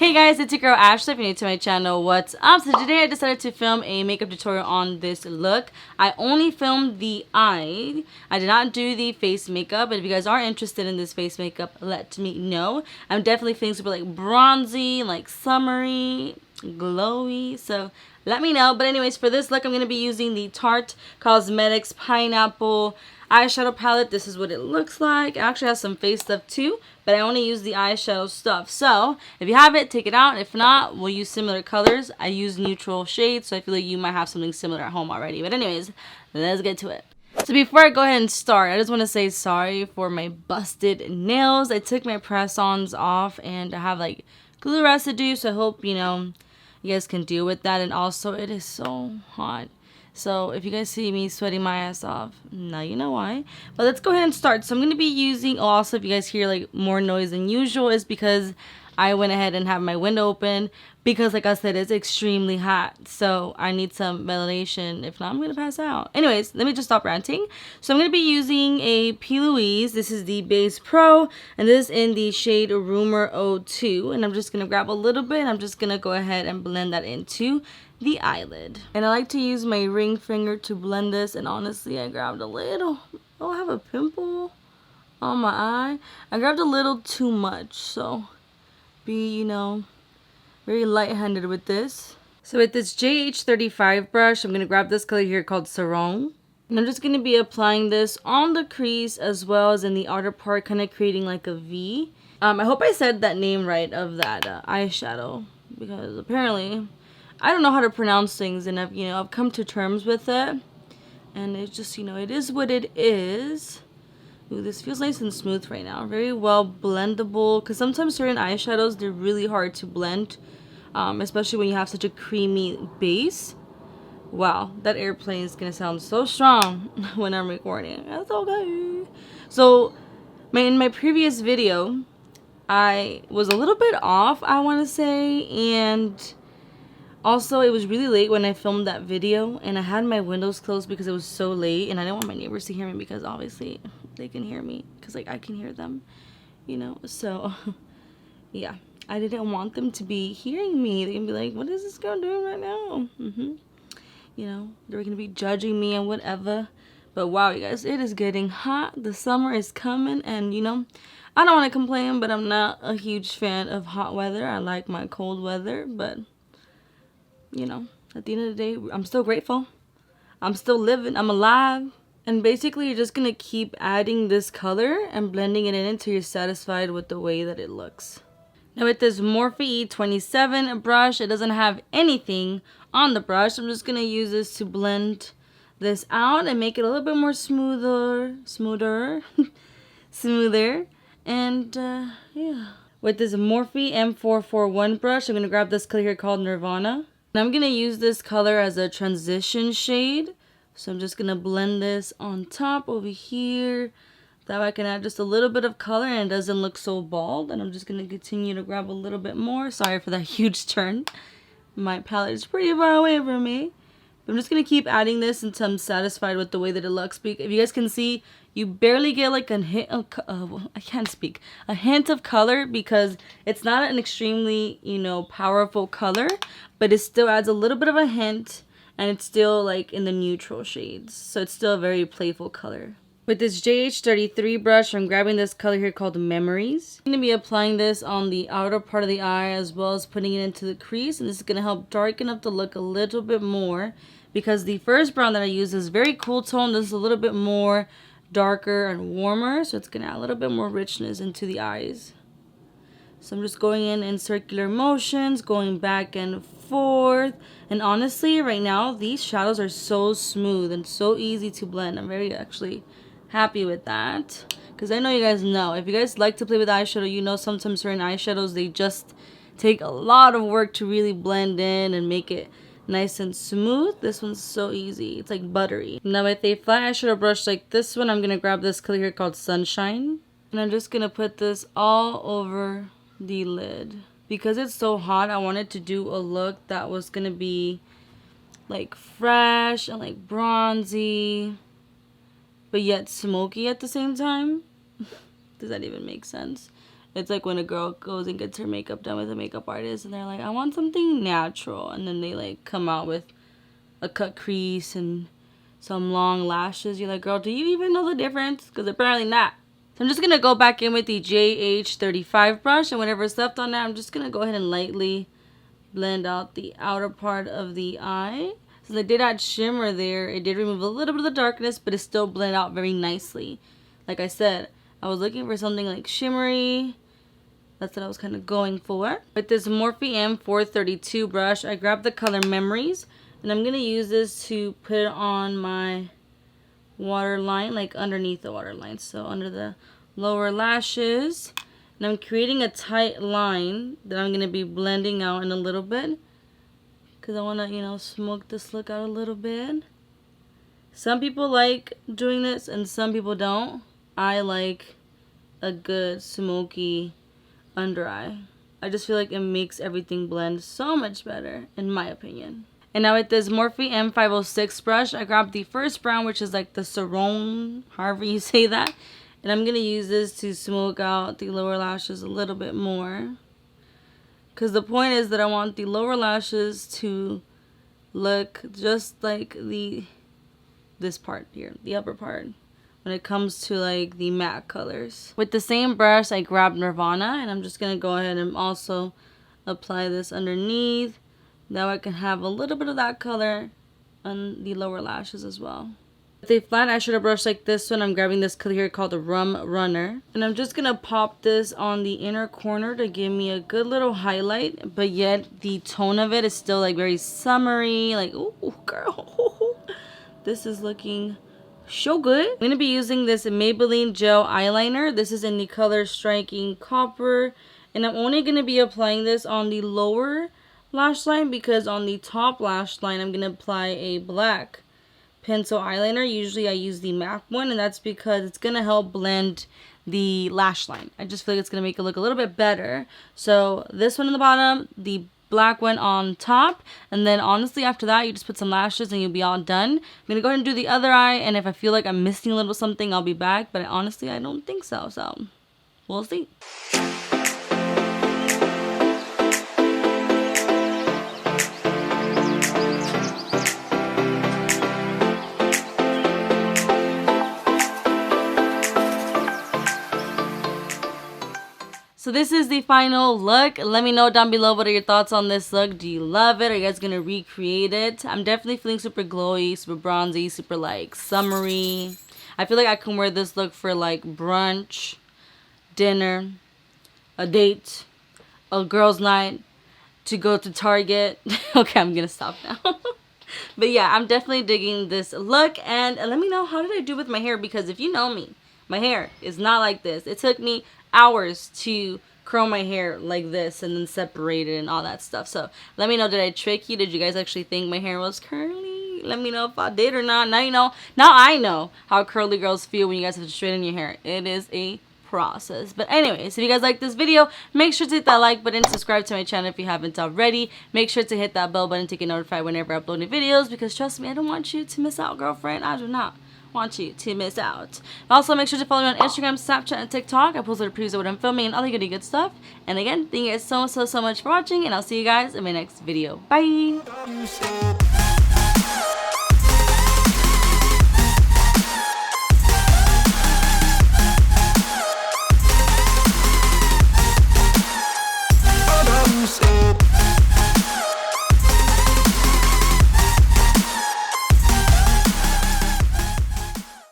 Hey guys, it's your girl Ashley. If you're new to my channel, what's up? So today I decided to film a makeup tutorial on this look. I only filmed the eye. I did not do the face makeup, but if you guys are interested in this face makeup, let me know. I'm definitely feeling super like bronzy, like summery, glowy, so let me know. But anyways, for this look I'm going to be using the Tarte Cosmetics Pineapple eyeshadow palette. This is what it looks like. It actually has some face stuff too, but I only use the eyeshadow stuff. So if you have it, take it out. If not, we'll use similar colors. I use neutral shades, so I feel like you might have something similar at home already. But anyways, let's get to it. So before I go ahead and start, I just want to say sorry for my busted nails. I took my press-ons off and I have like glue residue, so I hope, you know, you guys can deal with that. And also, it is so hot. So if you guys see me sweating my ass off, now you know why. But let's go ahead and start. So I'm going to be using, also if you guys hear like more noise than usual, is because I went ahead and have my window open because like I said, it's extremely hot. So I need some ventilation. If not, I'm going to pass out. Anyways, let me just stop ranting. So I'm going to be using a P. Louise. This is the Base Pro and this is in the shade Rumor 02. And I'm just going to grab a little bit and I'm just going to go ahead and blend that into the eyelid. And I like to use my ring finger to blend this, and honestly I grabbed a little, oh, I have a pimple on my eye. I grabbed a little too much, so be, you know, very light-handed with this. So with this JH35 brush, I'm going to grab this color here called Sarong, and I'm just going to be applying this on the crease as well as in the outer part, kind of creating like a V. I hope I said that name right of that eyeshadow, because apparently I don't know how to pronounce things, and I've come to terms with it, and it's just, you know, it is what it is. Ooh, this feels nice and smooth right now. Very well blendable, because sometimes certain eyeshadows, they're really hard to blend, especially when you have such a creamy base. Wow, that airplane is gonna sound so strong when I'm recording. That's okay. So in my previous video, I was a little bit off, I want to say, and also, it was really late when I filmed that video, and I had my windows closed because it was so late, and I didn't want my neighbors to hear me because obviously they can hear me because like I can hear them, you know. So yeah, I didn't want them to be hearing me. They're gonna be like, "What is this girl doing right now?" You know, they're gonna be judging me and whatever. But wow, you guys, it is getting hot. The summer is coming, and you know, I don't want to complain, but I'm not a huge fan of hot weather. I like my cold weather, but you know, at the end of the day, I'm still grateful. I'm still living. I'm alive. And basically, you're just going to keep adding this color and blending it in until you're satisfied with the way that it looks. Now with this Morphe E27 brush, it doesn't have anything on the brush. I'm just going to use this to blend this out and make it a little bit more smoother. And yeah. With this Morphe M441 brush, I'm going to grab this color here called Nirvana. And I'm going to use this color as a transition shade. So I'm just going to blend this on top over here. That way I can add just a little bit of color and it doesn't look so bald. And I'm just going to continue to grab a little bit more. Sorry for that huge turn. My palette is pretty far away from me. But I'm just going to keep adding this until I'm satisfied with the way that it looks. If you guys can see, you barely get like a hint of, a hint of color because it's not an extremely, you know, powerful color, but it still adds a little bit of a hint, and it's still like in the neutral shades. So it's still a very playful color. With this JH33 brush, I'm grabbing this color here called Memories. I'm going to be applying this on the outer part of the eye as well as putting it into the crease. And this is going to help darken up the look a little bit more because the first brown that I use is very cool tone. This is a little bit more darker and warmer. So it's going to add a little bit more richness into the eyes. So I'm just going in circular motions, going back and forth. And honestly, right now, these shadows are so smooth and so easy to blend. I'm very actually happy with that because I know you guys know, if you guys like to play with eyeshadow, you know sometimes certain eyeshadows, they just take a lot of work to really blend in and make it nice and smooth. This one's so easy. It's like buttery. Now with a flat eyeshadow brush like this one, I'm going to grab this color here called Sunshine, and I'm just going to put this all over the lid. Because it's so hot, I wanted to do a look that was going to be like fresh and like bronzy, but yet smoky at the same time. Does that even make sense? It's like when a girl goes and gets her makeup done with a makeup artist and they're like, I want something natural. And then they like come out with a cut crease and some long lashes. You're like, girl, do you even know the difference? Because apparently not. So I'm just going to go back in with the JH35 brush. And whatever's left on that, I'm just going to go ahead and lightly blend out the outer part of the eye. Since I did add shimmer there, it did remove a little bit of the darkness, but it still blended out very nicely. Like I said, I was looking for something like shimmery. That's what I was kind of going for. With this Morphe M432 brush, I grabbed the color Memories. And I'm going to use this to put it on my waterline, like underneath the waterline. So under the lower lashes. And I'm creating a tight line that I'm going to be blending out in a little bit. Because I want to, you know, smoke this look out a little bit. Some people like doing this and some people don't. I like a good smoky under eye. I just feel like it makes everything blend so much better, in my opinion. And now with this Morphe M506 brush, I grabbed the first brown, which is like the Cerrone, however you say that. And I'm going to use this to smoke out the lower lashes a little bit more. Because the point is that I want the lower lashes to look just like this part here, the upper part, when it comes to like the matte colors. With the same brush, I grabbed Nirvana, and I'm just going to go ahead and also apply this underneath. Now I can have a little bit of that color on the lower lashes as well. With a flat eyeshadow brush like this one, I'm grabbing this color here called the Rum Runner. And I'm just going to pop this on the inner corner to give me a good little highlight. But yet the tone of it is still like very summery. Like, ooh, girl. This is looking so good. I'm going to be using this Maybelline Gel Eyeliner. This is in the color Striking Copper. And I'm only going to be applying this on the lower lash line, because on the top lash line I'm going to apply a black pencil eyeliner. Usually I use the MAC one, and that's because it's going to help blend the lash line. I just feel like it's going to make it look a little bit better. So this one on the bottom, the black one on top, and then honestly after that you just put some lashes and you'll be all done. I'm going to go ahead and do the other eye, and if I feel like I'm missing a little something, I'll be back, but honestly I don't think so, so we'll see. So this is the final look. Let me know down below, what are your thoughts on this look? Do you love it? Are you guys going to recreate it? I'm definitely feeling super glowy, super bronzy, super like summery. I feel like I can wear this look for like brunch, dinner, a date, a girls' night, to go to Target. Okay, I'm going to stop now. But yeah, I'm definitely digging this look. And let me know, how did I do with my hair? Because if you know me, my hair is not like this. It took me hours to curl my hair like this and then separate it and all that stuff. So let me know, did I trick you? Did you guys actually think my hair was curly? Let me know if I did or not. Now you know. Now I know how curly girls feel when you guys have to straighten your hair. It is a process. But anyways, if you guys like this video, make sure to hit that like button, subscribe to my channel if you haven't already. Make sure to hit that bell button to get notified whenever I upload new videos, because trust me, I don't want you to miss out, girlfriend. I do not want you to miss out. Also, make sure to follow me on Instagram, Snapchat, and TikTok. I post little previews of what I'm filming and all the good stuff. And again, thank you guys so much for watching, and I'll see you guys in my next video. Bye!